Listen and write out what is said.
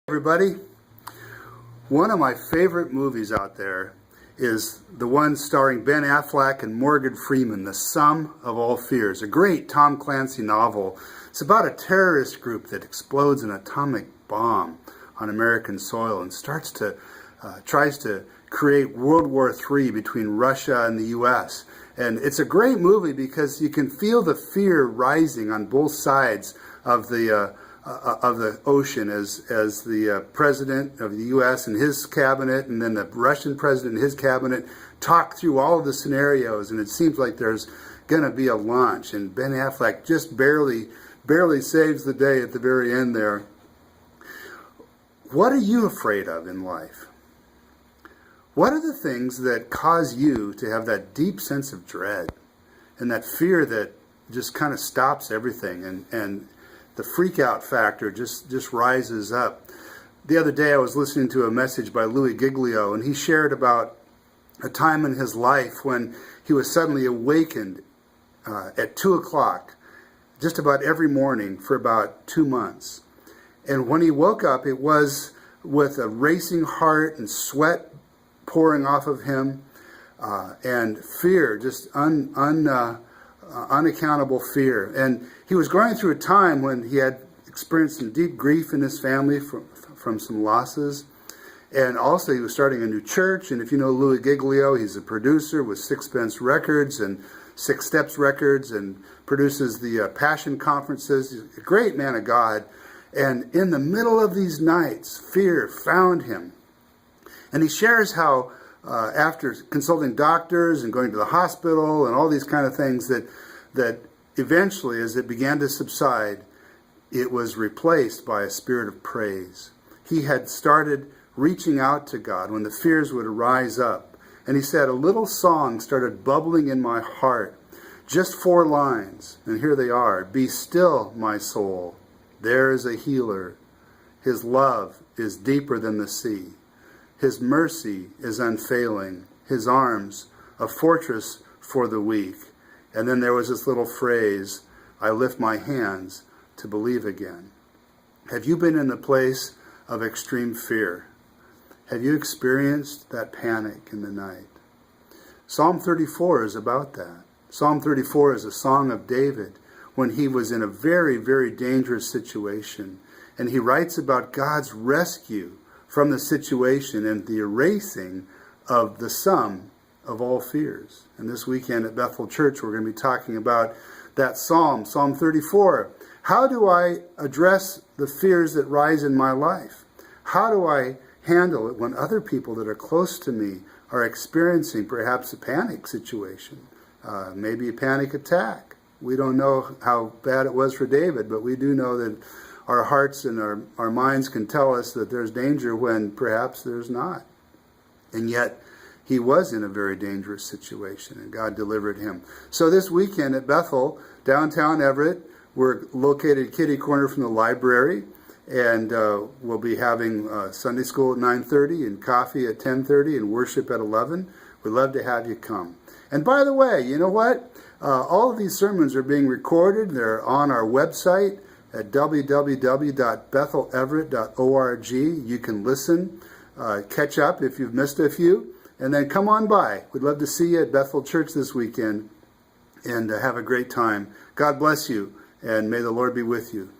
Everybody, one of my favorite movies out there is the one starring Ben Affleck and Morgan Freeman, The Sum of All Fears, a great Tom Clancy novel. It's about a terrorist group that explodes an atomic bomb on American soil and tries to create World War III between Russia and the U.S. And it's a great movie because you can feel the fear rising on both sides of the ocean as the president of the U.S. and his cabinet and then the Russian president and his cabinet talk through all of the scenarios, and it seems like there's going to be a launch, and Ben Affleck just barely saves the day at the very end there. What are you afraid of in life? What are the things that cause you to have that deep sense of dread and that fear that just kind of stops everything, and the freak out factor just rises up? The other day I was listening to a message by Louis Giglio, and he shared about a time in his life when he was suddenly awakened at 2 o'clock just about every morning for about 2 months. And when he woke up, it was with a racing heart and sweat pouring off of him and fear, just unaccountable fear. And he was going through a time when he had experienced some deep grief in his family from some losses. And also he was starting a new church. And if you know Louis Giglio, he's a producer with Sixpence Records and Six Steps Records and produces the Passion Conferences. He's a great man of God. And in the middle of these nights, fear found him. And he shares how after consulting doctors and going to the hospital and all these kind of things, that eventually, as it began to subside, it was replaced by a spirit of praise. He had started reaching out to God when the fears would rise up. And he said, a little song started bubbling in my heart, just 4 lines, and here they are. Be still, my soul, there is a healer. His love is deeper than the sea. His mercy is unfailing. His arms, a fortress for the weak. And then there was this little phrase, I lift my hands to believe again. Have you been in the place of extreme fear? Have you experienced that panic in the night? Psalm 34 is about that. Psalm 34 is a song of David when he was in a very, very dangerous situation. And he writes about God's rescue from the situation and the erasing of the sum of all fears. And this weekend at Bethel Church, we're going to be talking about that psalm, Psalm 34. How do I address the fears that rise in my life? How do I handle it when other people that are close to me are experiencing perhaps a panic situation, maybe a panic attack? We don't know how bad it was for David, but we do know that our hearts and our minds can tell us that there's danger when perhaps there's not. And yet, he was in a very dangerous situation, and God delivered him. So this weekend at Bethel, downtown Everett, we're located kitty corner from the library, and we'll be having Sunday school at 9:30 and coffee at 10:30 and worship at 11. We'd love to have you come. And by the way, you know what? All of these sermons are being recorded. They're on our website at www.betheleverett.org. You can listen, catch up if you've missed a few, and then come on by. We'd love to see you at Bethel Church this weekend and have a great time. God bless you, and may the Lord be with you.